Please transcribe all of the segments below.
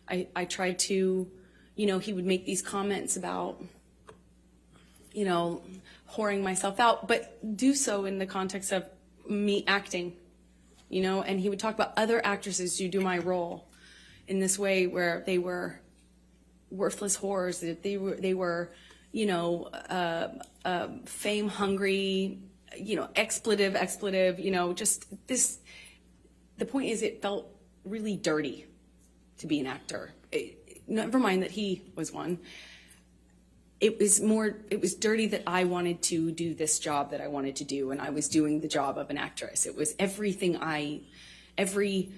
I tried to, he would make these comments about, whoring myself out, but do so in the context of me acting, and he would talk about other actresses who do my role in this way where they were worthless whores, that they were, fame hungry, expletive, just this. The point is, it felt really dirty to be an actor. Never mind that he was one. It was dirty that I wanted to do this job that I wanted to do, and I was doing the job of an actress. It was everything every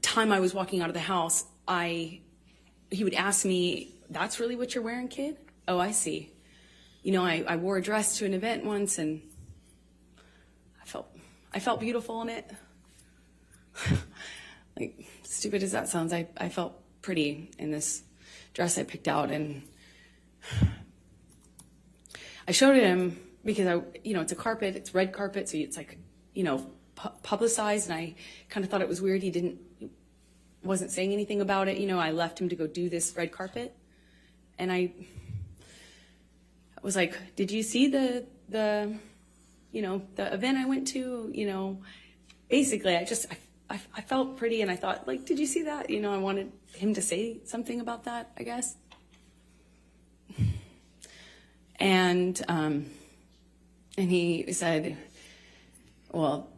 time I was walking out of the house, he would ask me, "That's really what you're wearing, kid? Oh, I see." I wore a dress to an event once, and I felt beautiful in it. Like, stupid as that sounds, I felt pretty in this dress I picked out, and I showed it him because it's a carpet, it's red carpet, so it's like, publicized, and I kind of thought it was weird he wasn't saying anything about it. I left him to go do this red carpet, and I was like, "Did you see the event I went to?" Basically, I felt pretty, and I thought, like, "Did you see that?" I wanted him to say something about that, I guess. And he said, well,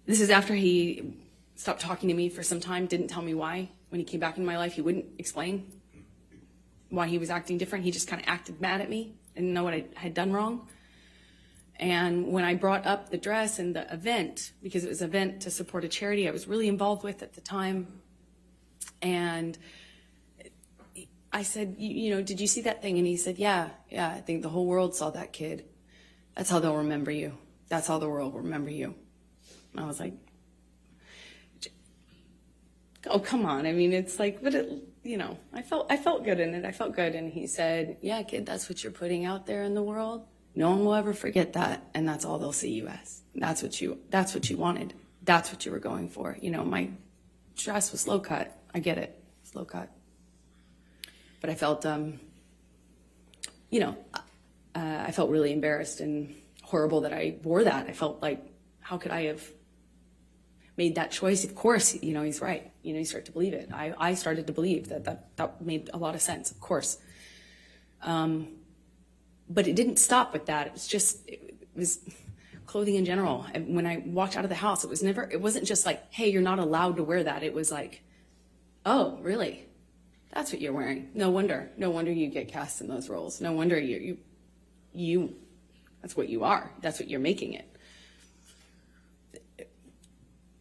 this is after he stopped talking to me for some time, didn't tell me why. When he came back in my life, he wouldn't explain why he was acting different. He just kind of acted mad at me, didn't know what I had done wrong. And when I brought up the dress and the event, because it was an event to support a charity I was really involved with at the time, and I said, "Did you see that thing?" And he said, yeah, I think the whole world saw that, kid. That's how they'll remember you. That's how the world will remember you. And I was like, oh, come on. I mean, it's like, but I felt good in it. I felt good. And he said, yeah, kid, that's what you're putting out there in the world. No one will ever forget that. And that's all they'll see you as. That's what you wanted. That's what you were going for. My dress was low cut. I get it. It's low cut. But I felt, I felt really embarrassed and horrible that I wore that. I felt like, how could I have made that choice? Of course, he's right. You start to believe it. I started to believe that made a lot of sense, of course. But it didn't stop with that. It was clothing in general. And when I walked out of the house, it wasn't just like, hey, you're not allowed to wear that. It was like, oh, really? That's what you're wearing. No wonder you get cast in those roles. No wonder you that's what you are. That's what you're making it.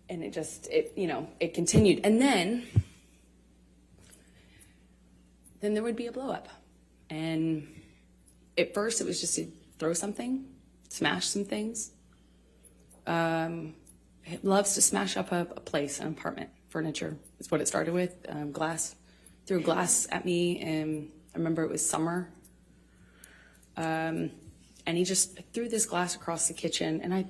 And it continued. And then there would be a blow up. And at first it was just to throw something, smash some things. It loves to smash up a place, an apartment, furniture is what it started with, glass. Threw glass at me, and I remember it was summer. And he just threw this glass across the kitchen, and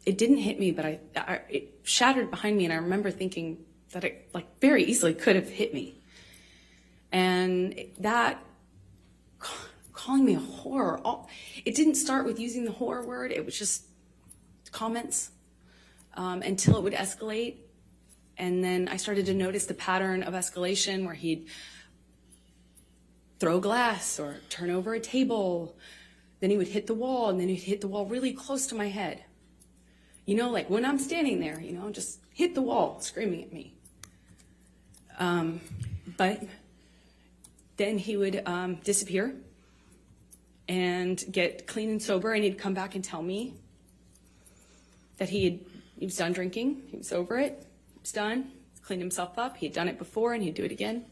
it didn't hit me, but it shattered behind me, and I remember thinking that it very easily could have hit me. And that, calling me a whore, it didn't start with using the whore word, it was just comments until it would escalate. And then I started to notice the pattern of escalation where he'd throw glass or turn over a table. Then he would hit the wall, and then he'd hit the wall really close to my head. Like when I'm standing there, just hit the wall, screaming at me. But then he would disappear and get clean and sober, and he'd come back and tell me that he was done drinking, he was over it. Was done, cleaned himself up. He'd done it before, and he'd do it again.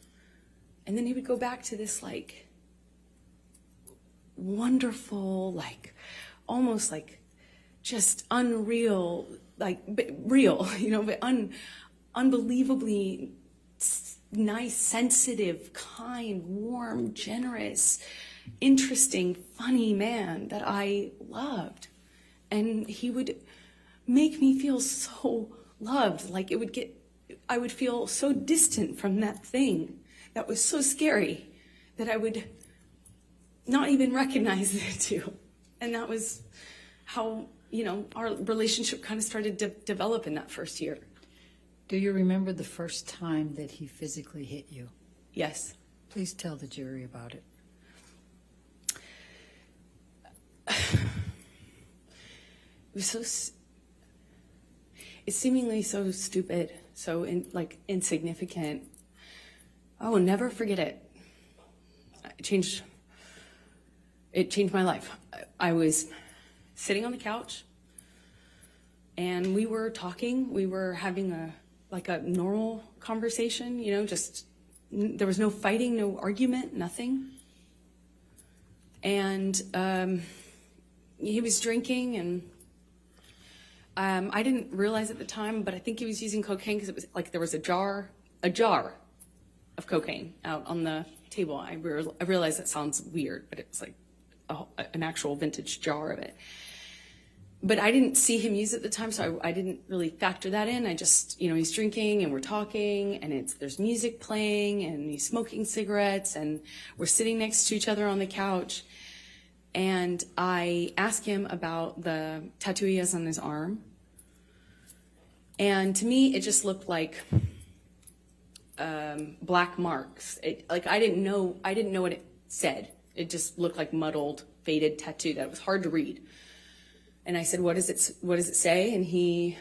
And then he would go back to this wonderful, almost just unreal, but real, but unbelievably nice, sensitive, kind, warm, generous, interesting, funny man that I loved. And he would make me feel so loved. It I would feel so distant from that thing that was so scary that I would not even recognize it too. And that was how, our relationship kind of started to develop in that first year. Do you remember the first time that he physically hit you? Yes. Please tell the jury about it. It was it's seemingly so stupid, so insignificant. I will never forget it. It changed my life. I was sitting on the couch and we were talking. We were having a normal conversation, just there was no fighting, no argument, nothing. And he was drinking, and I didn't realize at the time, but I think he was using cocaine because it was like there was a jar of cocaine out on the table. I realize that sounds weird, but it was like an actual vintage jar of it. But I didn't see him use it at the time, so I didn't really factor that in. I just, he's drinking and we're talking, and there's music playing, and he's smoking cigarettes, and we're sitting next to each other on the couch. And I asked him about the tattoo he has on his arm. And to me, it just looked like black marks. I didn't know what it said. It just looked like muddled, faded tattoo that was hard to read. And I said, what does it say? And he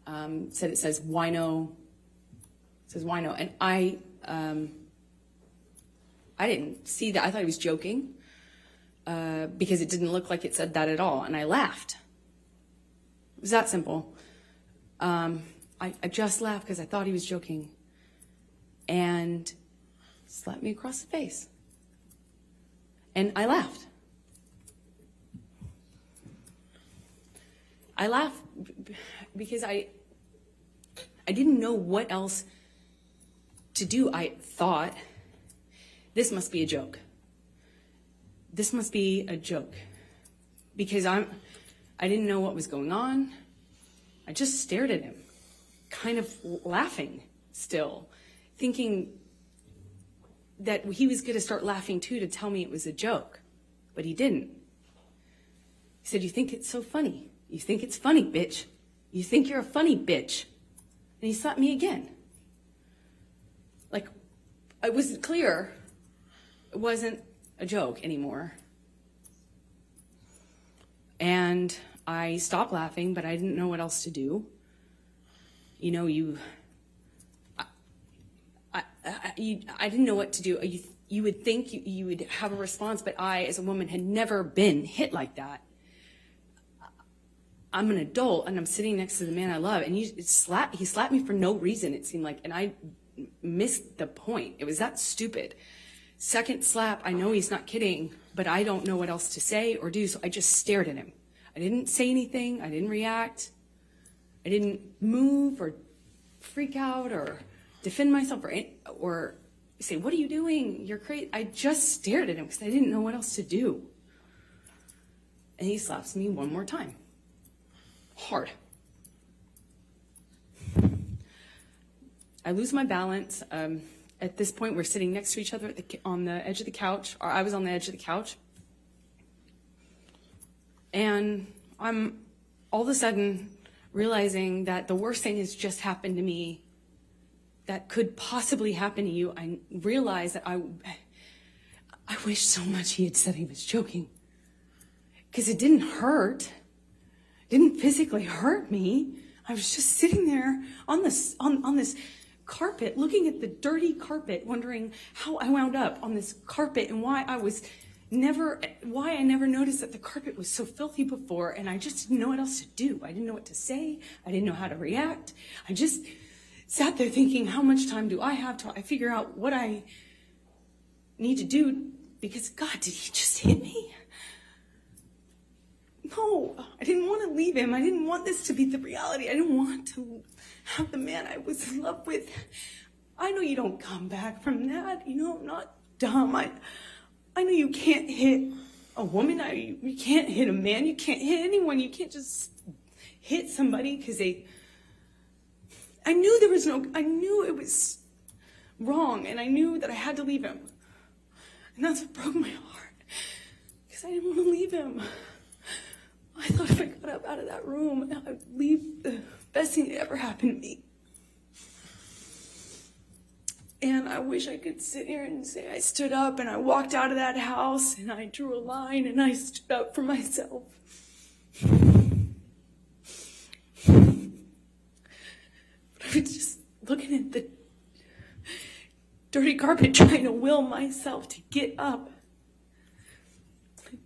said it says wino. It says wino. And I didn't see that. I thought he was joking because it didn't look like it said that at all. And I laughed. It was that simple. I just laughed because I thought he was joking. And slapped me across the face. And I laughed. I laughed because I didn't know what else to do. I thought, this must be a joke. This must be a joke. Because I didn't know what was going on. I just stared at him, kind of laughing still, thinking that he was going to start laughing too to tell me it was a joke. But he didn't. He said, "You think it's so funny? You think it's funny, bitch. You think you're a funny bitch." And he slapped me again. Like, it was clear it wasn't a joke anymore. And I stopped laughing, but I didn't know what else to do. I didn't know what to do. You would think you would have a response, but I, as a woman, had never been hit like that. I'm an adult, and I'm sitting next to the man I love, and he slapped me for no reason, it seemed like, and I missed the point. It was that stupid. Second slap, I know he's not kidding, but I don't know what else to say or do, so I just stared at him. I didn't say anything. I didn't react. I didn't move or freak out or defend myself or say, "What are you doing? You're crazy." I just stared at him because I didn't know what else to do. And he slaps me one more time. Hard. I lose my balance. At this point, we're sitting next to each other on the edge of the couch, or I was on the edge of the couch. And I'm all of a sudden realizing that the worst thing has just happened to me that could possibly happen to you. I realized that I wish so much he had said he was joking, because it didn't hurt. Didn't physically hurt me. I was just sitting there on this carpet, looking at the dirty carpet, wondering how I wound up on this carpet and why I never noticed that the carpet was so filthy before, and I just didn't know what else to do. I didn't know what to say. I didn't know how to react. I just sat there thinking, how much time do I have till I figure out what I need to do? Because, God, did he just hit me? No, I didn't want to leave him. I didn't want this to be the reality. I didn't want to have the man I was in love with. I know you don't come back from that. I'm not dumb. I know you can't hit a woman. You can't hit a man. You can't hit anyone. You can't just hit somebody because they I knew it was wrong, and I knew that I had to leave him. And that's what broke my heart, because I didn't want to leave him. I thought if I got up out of that room, I would leave the best thing that ever happened to me. And I wish I could sit here and say I stood up and I walked out of that house and I drew a line and I stood up for myself. But I was just looking at the dirty carpet, trying to will myself to get up,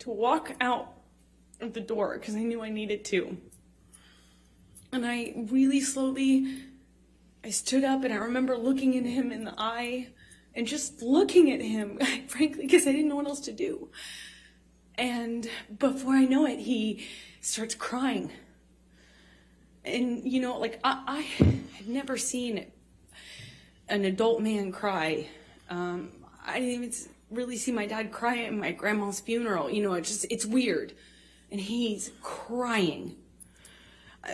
to walk out of the door, because I knew I needed to. And I really slowly, I stood up, and I remember looking at him in the eye and just looking at him, frankly, because I didn't know what else to do. And before I know it, he starts crying. And, you know, like, I had never seen an adult man cry. I didn't even really see my dad cry at my grandma's funeral. You know, it's weird. And he's crying.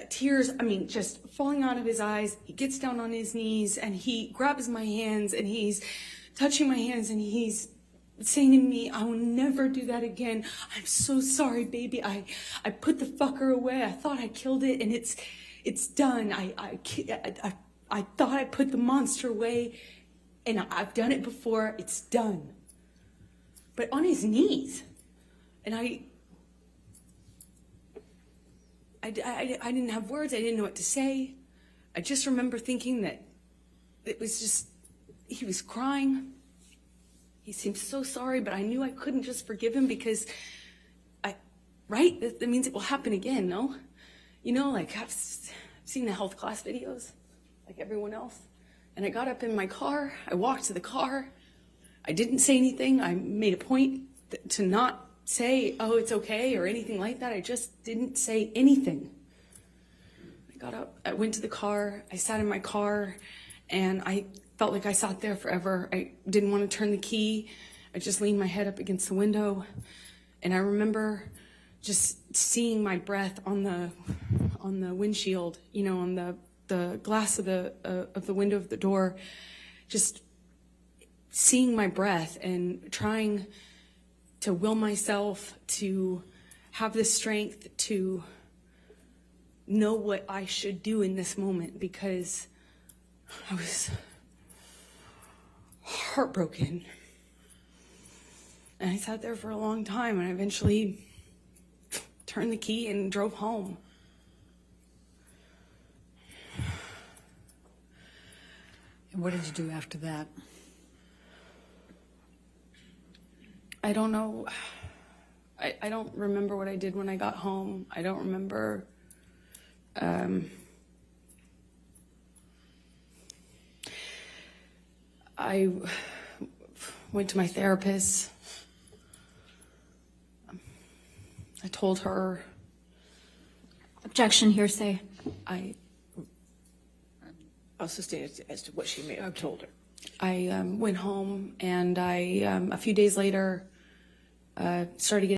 Tears, just falling out of his eyes. He gets down on his knees and he grabs my hands and he's touching my hands and he's saying to me, I will never do that again. I'm so sorry, baby. I put the fucker away. I thought I killed it and it's done. I thought I put the monster away and I've done it before. It's done. But on his knees. And I didn't have words. I didn't know what to say. I just remember thinking that it was just, he was crying. He seemed so sorry, but I knew I couldn't just forgive him because right? That means it will happen again, no? You know, like I've seen the health class videos, like everyone else. And I got up in my car. I walked to the car. I didn't say anything. I made a point to not say, oh, it's okay, or anything like that. I just didn't say anything. I got up, I went to the car, I sat in my car, and I felt like I sat there forever. I didn't want to turn the key. I just leaned my head up against the window, and I remember just seeing my breath on the windshield, you know, on the glass of the window of the door, just seeing my breath and trying to will myself to have the strength to know what I should do in this moment, because I was heartbroken. And I sat there for a long time, and I eventually turned the key and drove home. And what did you do after that? I don't know. I don't remember what I did when I got home. I don't remember. I went to my therapist. I told her. Objection, hearsay. I'll sustain it as to what she may have told her. I went home, and I a few days later started getting